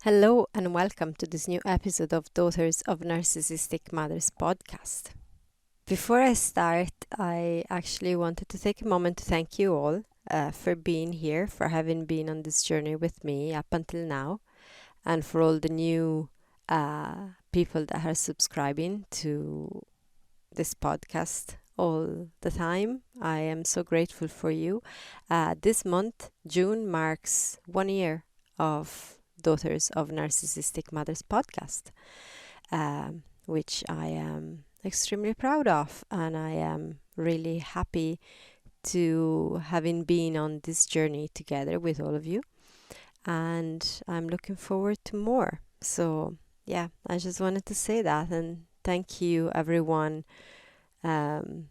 Hello and welcome to this new episode of Daughters of Narcissistic Mothers podcast. Before I start, I actually wanted to take a moment to thank you all for being here, for having been on this journey with me up until now, and for all the new people that are subscribing to this podcast all the time. I am so grateful for you. This month, June, marks 1 year of Daughters of Narcissistic Mothers podcast, which I am extremely proud of, and I am really happy to having been on this journey together with all of you, and I'm looking forward to more. So yeah, I just wanted to say that, and thank you everyone for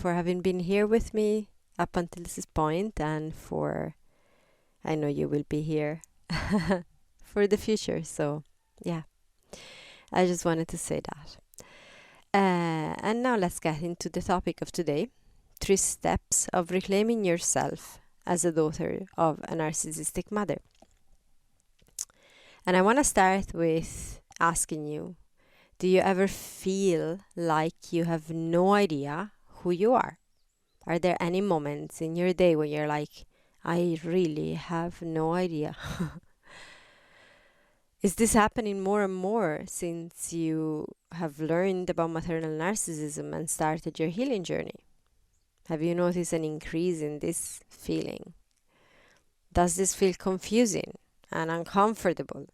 having been here with me up until this point, and for I know you will be here for the future. So, yeah, I just wanted to say that. And now let's get into the topic of today. 3 steps of reclaiming yourself as a daughter of a narcissistic mother. And I want to start with asking you, do you ever feel like you have no idea who you are? Are there any moments in your day when you're like, I really have no idea? Is this happening more and more since you have learned about maternal narcissism and started your healing journey? Have you noticed an increase in this feeling? Does this feel confusing and uncomfortable?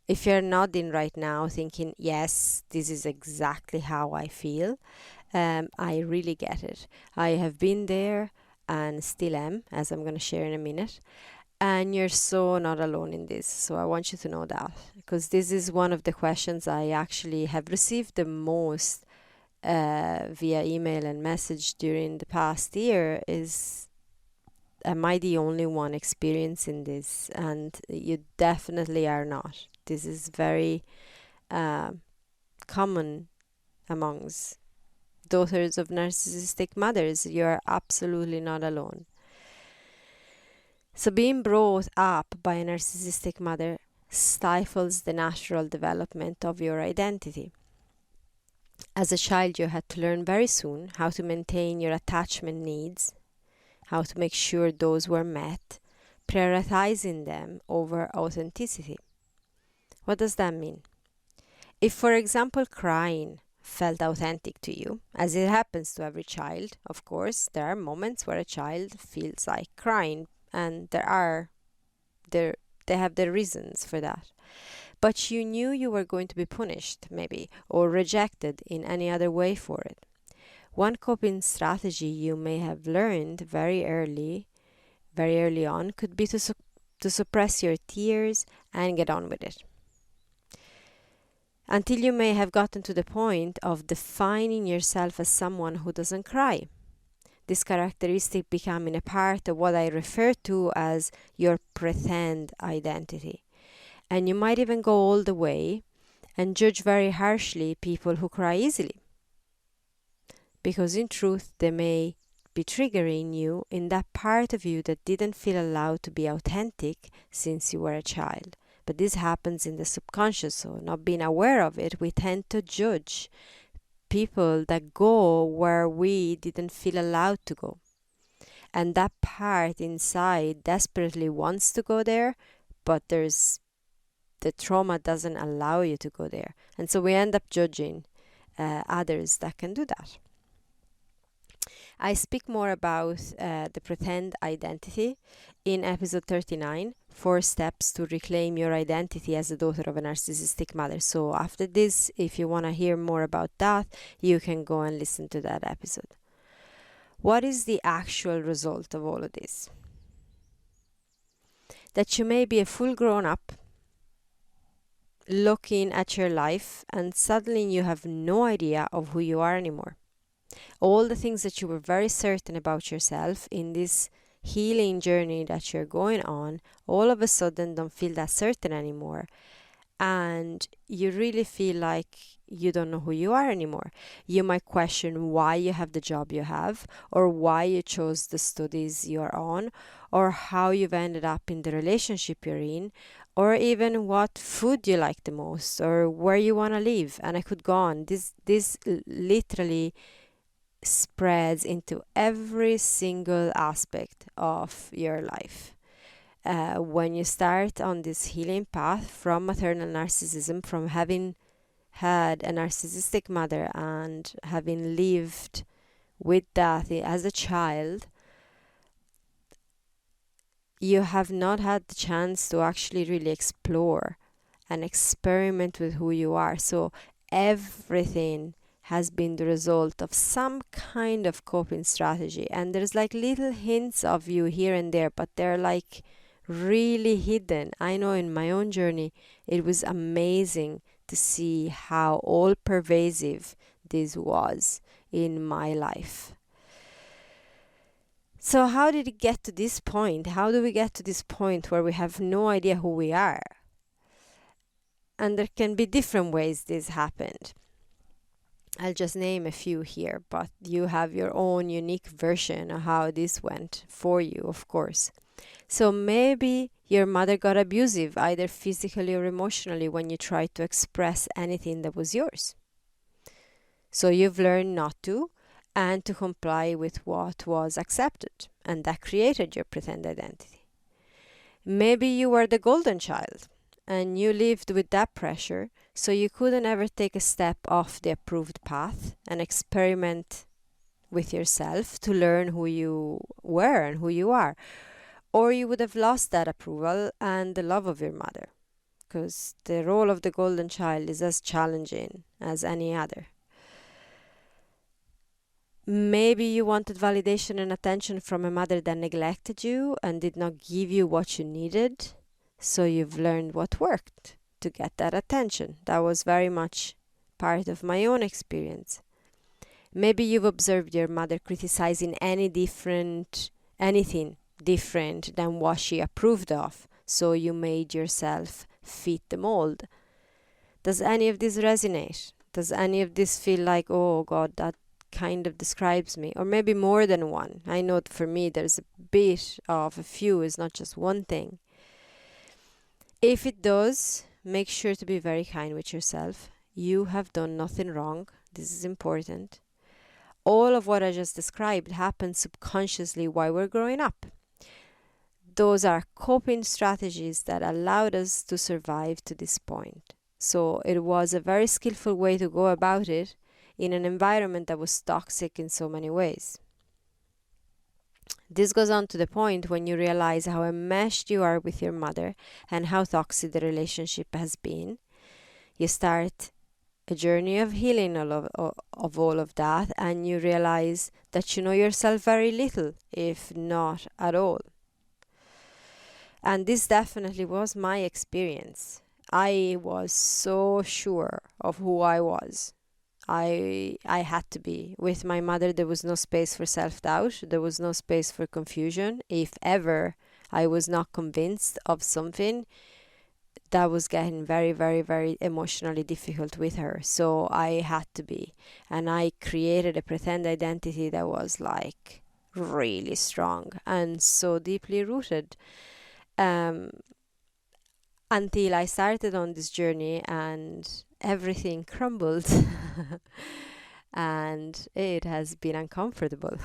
If you're nodding right now thinking, yes, this is exactly how I feel, I really get it. I have been there and still am, as I'm going to share in a minute. And you're so not alone in this. So I want you to know that, because this is one of the questions I actually have received the most via email and message during the past year is, am I the only one experiencing this? And you definitely are not. This is very common amongst daughters of narcissistic mothers. You are absolutely not alone. So being brought up by a narcissistic mother stifles the natural development of your identity. As a child, you had to learn very soon how to maintain your attachment needs, how to make sure those were met, prioritizing them over authenticity. What does that mean? If, for example, crying felt authentic to you, as it happens to every child, of course, there are moments where a child feels like crying, and they have their reasons for that. But you knew you were going to be punished, maybe, or rejected in any other way for it. One coping strategy you may have learned very early on could be to suppress your tears and get on with it, until you may have gotten to the point of defining yourself as someone who doesn't cry. This characteristic becoming a part of what I refer to as your pretend identity. And you might even go all the way and judge very harshly people who cry easily, because in truth they may be triggering you in that part of you that didn't feel allowed to be authentic since you were a child. But this happens in the subconscious, so not being aware of it, we tend to judge people that go where we didn't feel allowed to go. And that part inside desperately wants to go there, but the trauma doesn't allow you to go there. And so we end up judging others that can do that. I speak more about the pretend identity in episode 39, 4 steps to reclaim your identity as a daughter of a narcissistic mother. So after this, if you want to hear more about that, you can go and listen to that episode. What is the actual result of all of this? That you may be a full grown up, looking at your life, and suddenly you have no idea of who you are anymore. All the things that you were very certain about yourself in this healing journey that you're going on, all of a sudden don't feel that certain anymore. And you really feel like you don't know who you are anymore. You might question why you have the job you have, or why you chose the studies you're on, or how you've ended up in the relationship you're in, or even what food you like the most, or where you want to live. And I could go on. This literally spreads into every single aspect of your life. When you start on this healing path from maternal narcissism, from having had a narcissistic mother and having lived with that as a child, you have not had the chance to actually really explore and experiment with who you are. So everything has been the result of some kind of coping strategy. And there's like little hints of you here and there, but they're like really hidden. I know in my own journey, it was amazing to see how all pervasive this was in my life. So how did it get to this point? How do we get to this point where we have no idea who we are? And there can be different ways this happened. I'll just name a few here, but you have your own unique version of how this went for you, of course. So maybe your mother got abusive, either physically or emotionally, when you tried to express anything that was yours. So you've learned not to, and to comply with what was accepted, and that created your pretend identity. Maybe you were the golden child, and you lived with that pressure, so you couldn't ever take a step off the approved path and experiment with yourself to learn who you were and who you are. Or you would have lost that approval and the love of your mother, because the role of the golden child is as challenging as any other. Maybe you wanted validation and attention from a mother that neglected you and did not give you what you needed, so you've learned what worked to get that attention. That was very much part of my own experience. Maybe you've observed your mother criticizing anything different than what she approved of, so you made yourself fit the mold. Does any of this resonate? Does any of this feel like, oh God, that kind of describes me? Or maybe more than one. I know for me there's a bit of a few, it's not just one thing. If it does, make sure to be very kind with yourself. You have done nothing wrong. This is important. All of what I just described happens subconsciously while we're growing up. Those are coping strategies that allowed us to survive to this point. So it was a very skillful way to go about it in an environment that was toxic in so many ways. This goes on to the point when you realize how enmeshed you are with your mother and how toxic the relationship has been. You start a journey of healing of all of that, and you realize that you know yourself very little, if not at all. And this definitely was my experience. I was so sure of who I was. I had to be. With my mother, there was no space for self-doubt. There was no space for confusion. If ever I was not convinced of something, that was getting very, very, very emotionally difficult with her. So I had to be. And I created a pretend identity that was like really strong and so deeply rooted. Until I started on this journey and everything crumbled. And it has been uncomfortable,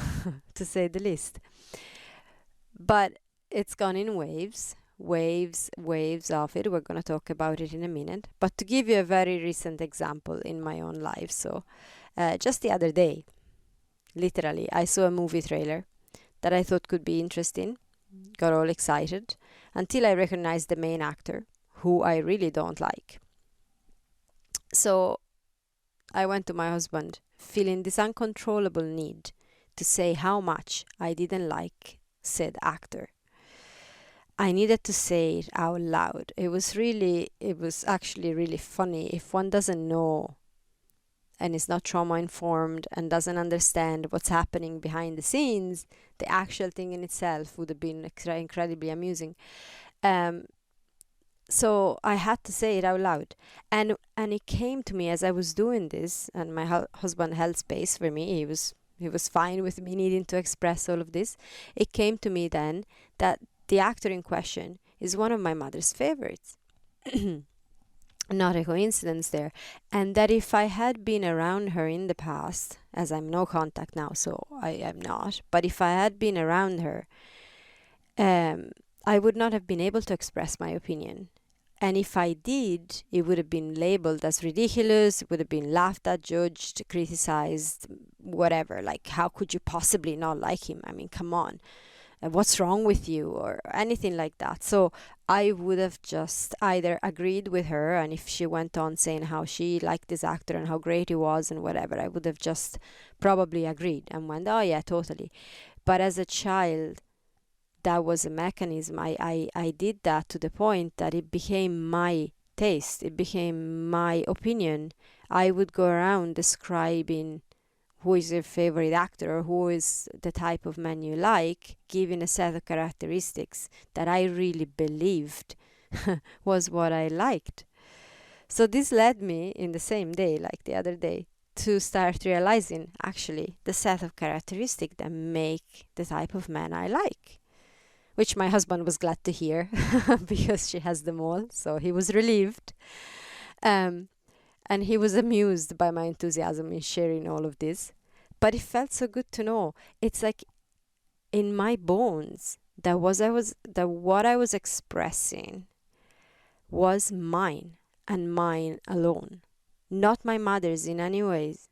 to say the least. But it's gone in waves of it. We're going to talk about it in a minute. But to give you a very recent example in my own life. So just the other day, literally, I saw a movie trailer that I thought could be interesting. Got all excited until I recognized the main actor, who I really don't like. So I went to my husband, feeling this uncontrollable need to say how much I didn't like said actor. I needed to say it out loud. It was actually really funny. If one doesn't know and is not trauma informed and doesn't understand what's happening behind the scenes, the actual thing in itself would have been incredibly amusing. So I had to say it out loud, and it came to me as I was doing this, and my husband held space for me. He was fine with me needing to express all of this. It came to me then that the actor in question is one of my mother's favorites. Not a coincidence there. And that if I had been around her in the past, as I'm no contact now, so I am not, but if I had been around her, I would not have been able to express my opinion. And if I did, it would have been labeled as ridiculous, it would have been laughed at, judged, criticized, whatever. Like, how could you possibly not like him? I mean, come on. What's wrong with you? Or anything like that. So I would have just either agreed with her, and if she went on saying how she liked this actor and how great he was and whatever, I would have just probably agreed and went, oh yeah, totally. But as a child, that was a mechanism. I did that to the point that it became my taste. It became my opinion. I would go around describing who is your favorite actor or who is the type of man you like, giving a set of characteristics that I really believed was what I liked. So this led me in the same day, like the other day, to start realizing actually the set of characteristics that make the type of man I like. Which my husband was glad to hear because she has them all, so he was relieved. And he was amused by my enthusiasm in sharing all of this. But it felt so good to know. It's like in my bones that what I was expressing was mine and mine alone, not my mother's in any ways.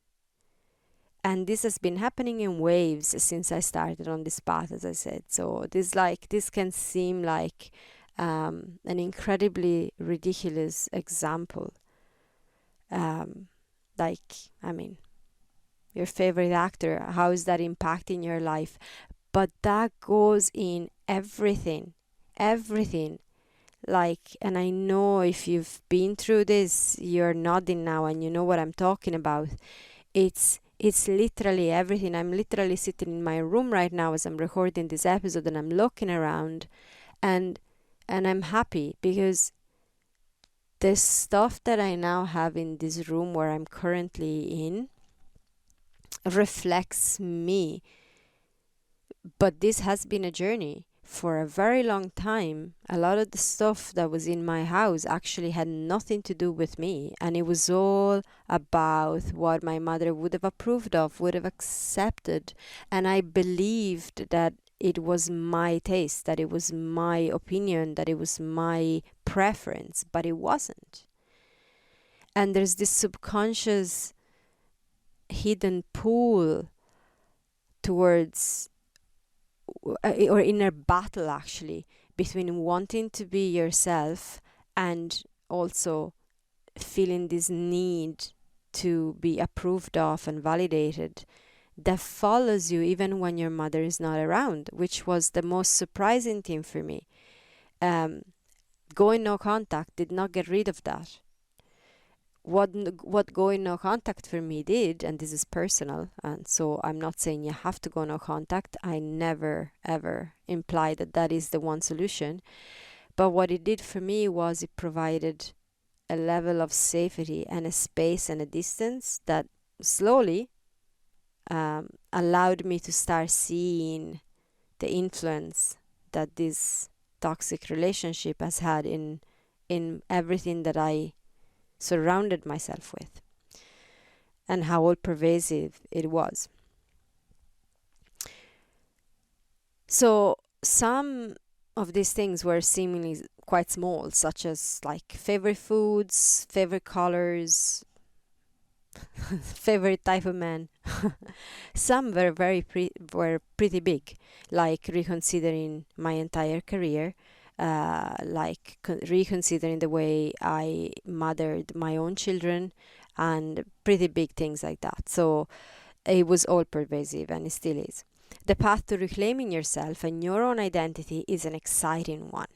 And this has been happening in waves since I started on this path, as I said. So this can seem like an incredibly ridiculous example. Your favorite actor, how is that impacting your life? But that goes in everything. And I know if you've been through this, you're nodding now and you know what I'm talking about. It's literally everything. I'm literally sitting in my room right now as I'm recording this episode, and I'm looking around and I'm happy because the stuff that I now have in this room where I'm currently in reflects me. But this has been a journey for a very long time. A lot of the stuff that was in my house actually had nothing to do with me, and it was all about what my mother would have approved of, would have accepted. And I believed that it was my taste, that it was my opinion, that it was my preference, but it wasn't. And there's this subconscious hidden pull towards or inner battle actually between wanting to be yourself and also feeling this need to be approved of and validated that follows you even when your mother is not around, which was the most surprising thing for me. Going no contact did not get rid of that. What going no contact for me did, and this is personal, and so I'm not saying you have to go no contact. I never ever imply that that is the one solution. But what it did for me was it provided a level of safety and a space and a distance that slowly allowed me to start seeing the influence that this toxic relationship has had in everything that I surrounded myself with, and how all pervasive it was. So some of these things were seemingly quite small, such as like favorite foods, favorite colors, favorite type of man. Some were were pretty big, like reconsidering my entire career, reconsidering the way I mothered my own children, and pretty big things like that. So it was all pervasive, and it still is. The path to reclaiming yourself and your own identity is an exciting one.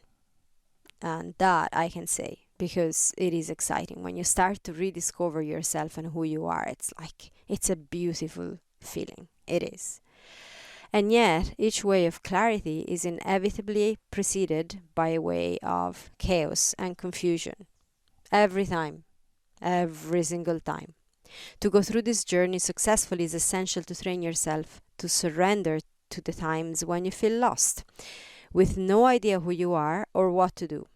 And that I can say, because it is exciting. When you start to rediscover yourself and who you are, it's a beautiful feeling. It is. And yet, each way of clarity is inevitably preceded by a way of chaos and confusion. Every time. Every single time. To go through this journey successfully is essential to train yourself to surrender to the times when you feel lost, with no idea who you are or what to do.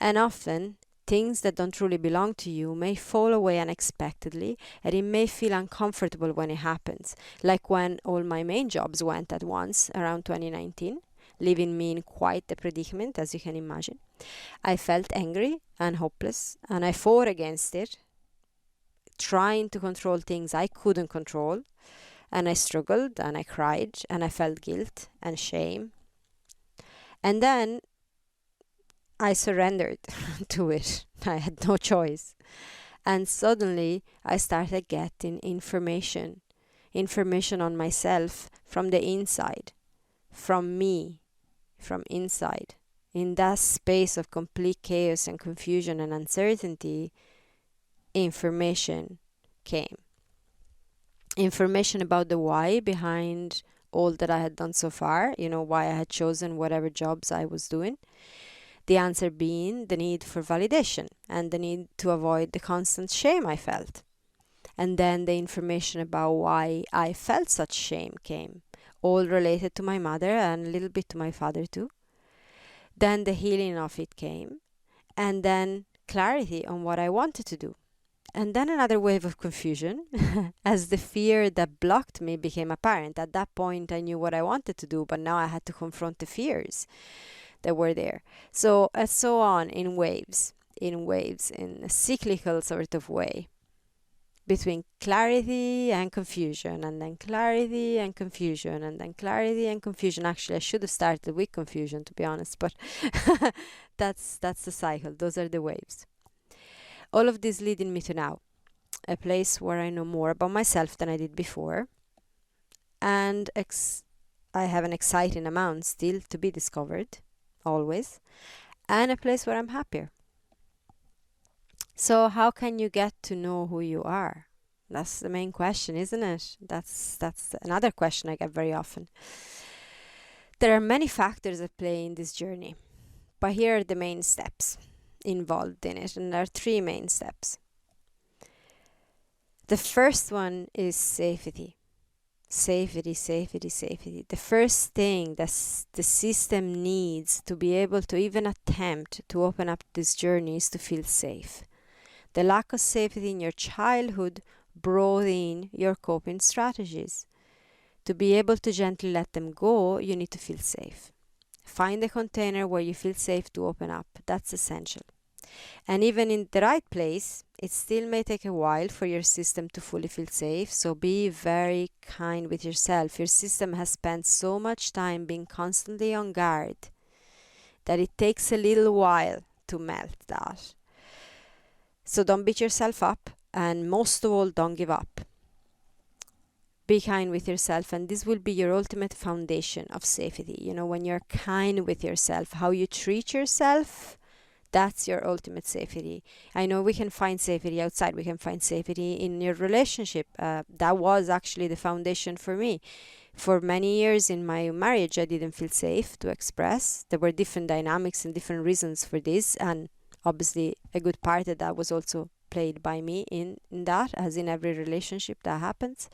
And often, things that don't truly belong to you may fall away unexpectedly, and it may feel uncomfortable when it happens, like when all my main jobs went at once around 2019, leaving me in quite the predicament, as you can imagine. I felt angry and hopeless, and I fought against it, trying to control things I couldn't control, and I struggled, and I cried, and I felt guilt and shame. And then I surrendered to it. I had no choice. And suddenly I started getting information on myself from the inside, from me, from inside. In that space of complete chaos and confusion and uncertainty, information came. Information about the why behind all that I had done so far, why I had chosen whatever jobs I was doing. The answer being the need for validation and the need to avoid the constant shame I felt. And then the information about why I felt such shame came, all related to my mother and a little bit to my father too. Then the healing of it came, and then clarity on what I wanted to do. And then another wave of confusion as the fear that blocked me became apparent. At that point I knew what I wanted to do, but now I had to confront the fears that were there. So on in waves, in a cyclical sort of way, between clarity and confusion, and then clarity and confusion, and then clarity and confusion. Actually, I should have started with confusion, to be honest, but that's the cycle. Those are the waves. All of this leading me to now, a place where I know more about myself than I did before, and I have an exciting amount still to be discovered, always, and a place where I'm happier. So how can you get to know who you are? That's the main question, isn't it? That's another question I get very often. There are many factors at play in this journey, but here are the main steps involved in it, and there are 3 main steps. The first one is safety. Safety. The first thing that the system needs to be able to even attempt to open up this journey is to feel safe. The lack of safety in your childhood brought in your coping strategies. To be able to gently let them go, you need to feel safe. Find a container where you feel safe to open up. That's essential. And even in the right place, it still may take a while for your system to fully feel safe, so be very kind with yourself. Your system has spent so much time being constantly on guard that it takes a little while to melt that. So don't beat yourself up, and most of all, don't give up. Be kind with yourself, and this will be your ultimate foundation of safety. When you're kind with yourself, how you treat yourself, that's your ultimate safety. I know we can find safety outside. We can find safety in your relationship. That was actually the foundation for me. For many years in my marriage, I didn't feel safe to express. There were different dynamics and different reasons for this, and obviously a good part of that was also played by me in that, as in every relationship that happens.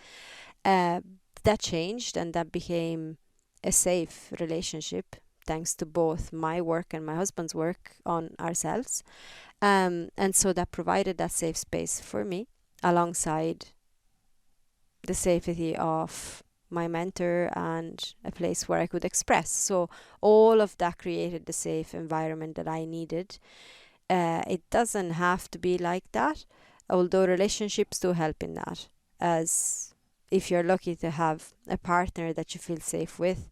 That changed, and that became a safe relationship, thanks to both my work and my husband's work on ourselves. And so that provided that safe space for me, alongside the safety of my mentor and a place where I could express. So all of that created the safe environment that I needed. It doesn't have to be like that, although relationships do help in that, as if you're lucky to have a partner that you feel safe with.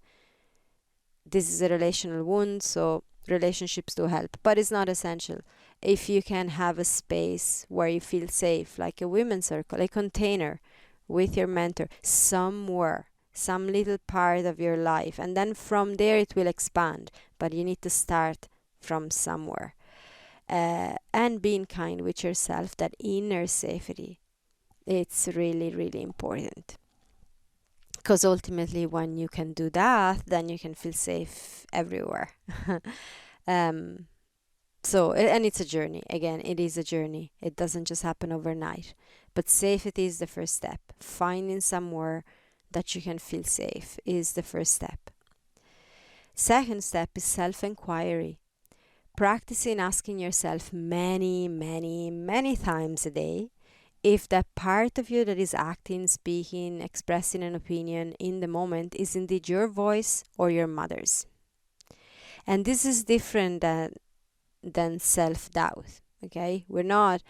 This is a relational wound, so relationships do help, but it's not essential. If you can have a space where you feel safe, like a women's circle, a container with your mentor, somewhere, some little part of your life, and then from there it will expand, but you need to start from somewhere. And being kind with yourself, that inner safety, it's really, really important. Because ultimately, when you can do that, then you can feel safe everywhere. So, and it's a journey. Again, it is a journey. It doesn't just happen overnight. But safety is the first step. Finding somewhere that you can feel safe is the first step. Second step is self-inquiry. Practicing asking yourself many, many, many times a day if that part of you that is acting, speaking, expressing an opinion in the moment is indeed your voice or your mother's. And this is different than self-doubt. Okay, you're not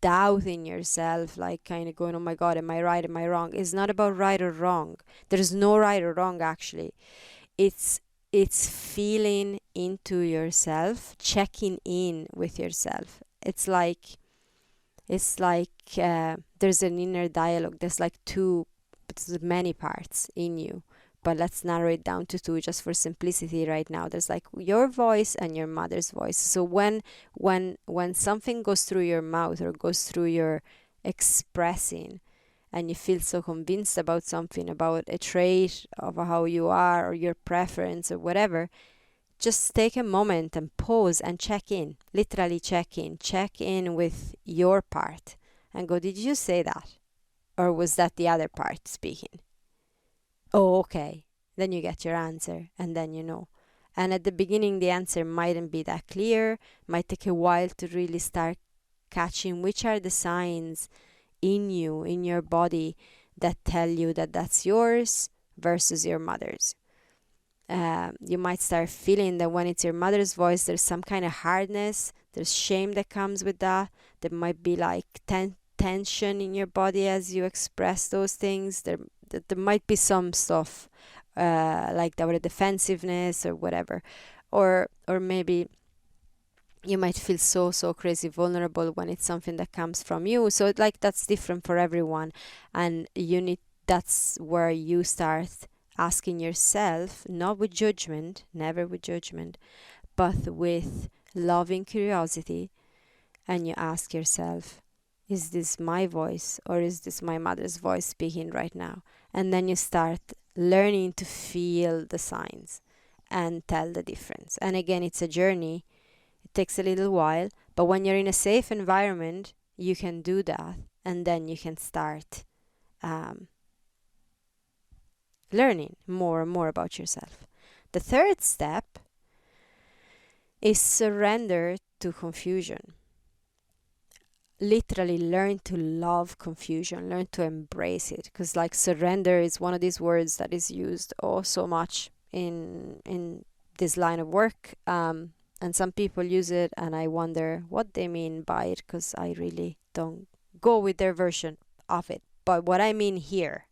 doubting yourself, like kind of going, oh my god, am I right, am I wrong? It's not about right or wrong. There's no right or wrong, actually. It's feeling into yourself, checking in with yourself. It's like there's an inner dialogue. There's like many parts in you, but let's narrow it down to two just for simplicity right now. There's like your voice and your mother's voice. So when something goes through your mouth or goes through your expressing, and you feel so convinced about something, about a trait of how you are or your preference or whatever, just take a moment and pause and check in. Literally check in with your part and go, did you say that? Or was that the other part speaking? Oh, okay. Then you get your answer, and then you know. And at the beginning, the answer mightn't be that clear, might take a while to really start catching which are the signs in you, in your body, that tell you that that's yours versus your mother's. You might start feeling that when it's your mother's voice, there's some kind of hardness, there's shame that comes with that. There might be like tension in your body as you express those things. There might be some stuff like that, or defensiveness or whatever, or maybe you might feel so crazy vulnerable when it's something that comes from you. So that's different for everyone, and that's where you start asking yourself, not with judgment, never with judgment, but with loving curiosity, and you ask yourself, is this my voice or is this my mother's voice speaking right now? And then you start learning to feel the signs and tell the difference. And again, it's a journey. It takes a little while, but when you're in a safe environment, you can do that, and then you can start learning more and more about yourself. The third step is surrender to confusion. Literally learn to love confusion, learn to embrace it, because surrender is one of these words that is used so much in this line of work, and some people use it and I wonder what they mean by it, because I really don't go with their version of it. But what I mean here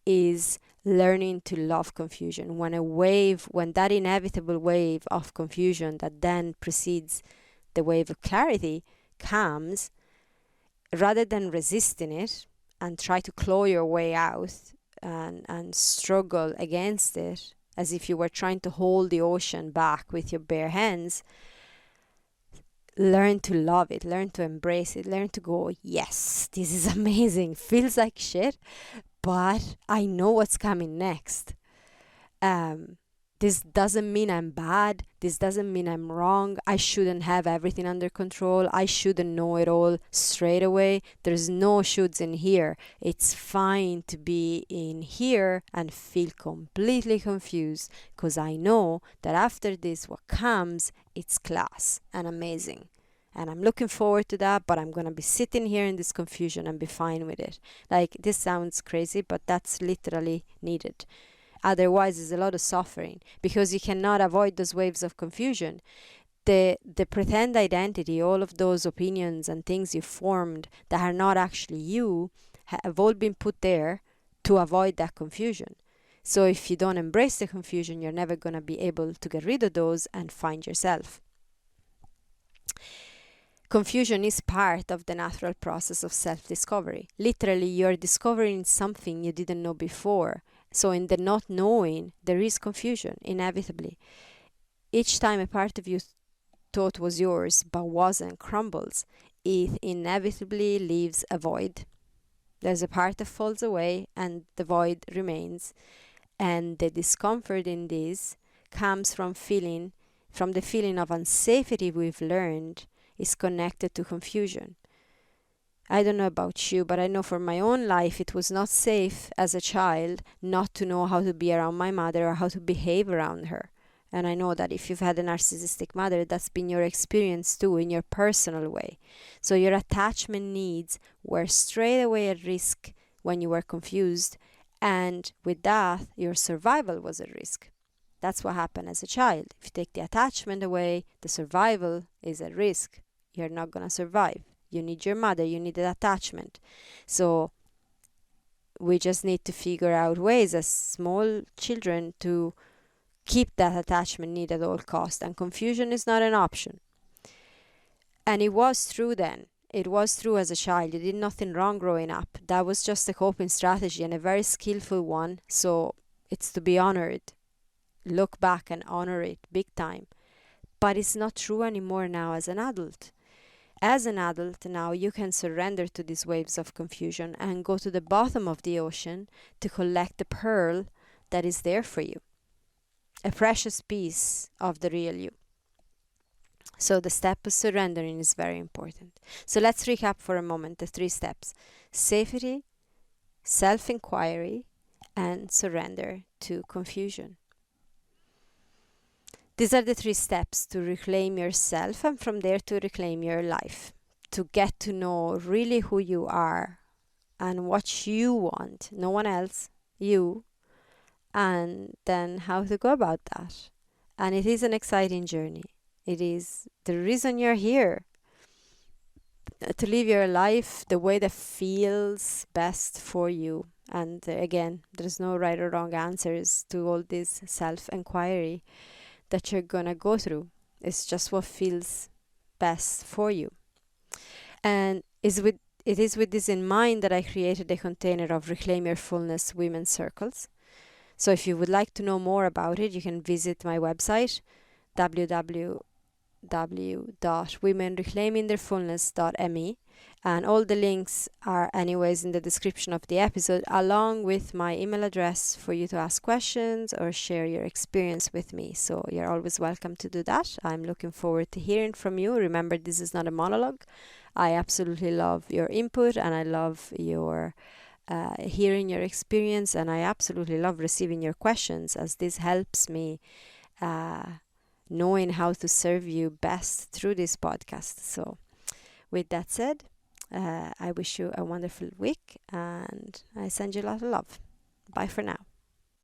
is learning to love confusion. When that inevitable wave of confusion that then precedes the wave of clarity comes, rather than resisting it and try to claw your way out and struggle against it as if you were trying to hold the ocean back with your bare hands, learn to love it, learn to embrace it, learn to go, yes, this is amazing, feels like shit, but I know what's coming next. This doesn't mean I'm bad. This doesn't mean I'm wrong. I shouldn't have everything under control. I shouldn't know it all straight away. There's no shoulds in here. It's fine to be in here and feel completely confused, because I know that after this, what comes, it's class and amazing. And I'm looking forward to that, but I'm going to be sitting here in this confusion and be fine with it. This sounds crazy, but that's literally needed. Otherwise, there's a lot of suffering, because you cannot avoid those waves of confusion. The pretend identity, all of those opinions and things you formed that are not actually you, have all been put there to avoid that confusion. So if you don't embrace the confusion, you're never going to be able to get rid of those and find yourself. Confusion is part of the natural process of self-discovery. Literally, you're discovering something you didn't know before. So in the not knowing, there is confusion, inevitably. Each time a part of you thought was yours but wasn't crumbles, it inevitably leaves a void. There's a part that falls away and the void remains. And the discomfort in this comes from the feeling of unsafety we've learned is connected to confusion. I don't know about you, but I know for my own life it was not safe as a child not to know how to be around my mother or how to behave around her. And I know that if you've had a narcissistic mother, that's been your experience too, in your personal way. So your attachment needs were straight away at risk when you were confused, and with that, your survival was at risk. That's what happened as a child. If you take the attachment away, the survival is at risk. You're not going to survive. You need your mother, you need that attachment. So we just need to figure out ways as small children to keep that attachment need at all cost, and confusion is not an option. And it was true then. It was true as a child. You did nothing wrong growing up. That was just a coping strategy, and a very skillful one. So it's to be honored. Look back and honor it big time. But it's not true anymore now as an adult. As an adult now, you can surrender to these waves of confusion and go to the bottom of the ocean to collect the pearl that is there for you. A precious piece of the real you. So the step of surrendering is very important. So let's recap for a moment the 3 steps: safety, self-inquiry, and surrender to confusion. These are the 3 steps to reclaim yourself, and from there to reclaim your life. To get to know really who you are and what you want, no one else, you, and then how to go about that. And it is an exciting journey. It is the reason you're here, to live your life the way that feels best for you. And again, there's no right or wrong answers to all this self-inquiry that you're gonna go through. It's just what feels best for you. And it is with this in mind that I created a container of Reclaim Your Fullness Women's Circles. So if you would like to know more about it, you can visit my website, www.womenreclaimingtheirfullness.me, and all the links are anyways in the description of the episode, along with my email address for you to ask questions or share your experience with me. So you're always welcome to do that. I'm looking forward to hearing from you. Remember, this is not a monologue. I absolutely love your input, and I love your hearing your experience, and I absolutely love receiving your questions, as this helps me knowing how to serve you best through this podcast. So with that said, I wish you a wonderful week, and I send you a lot of love. Bye for now.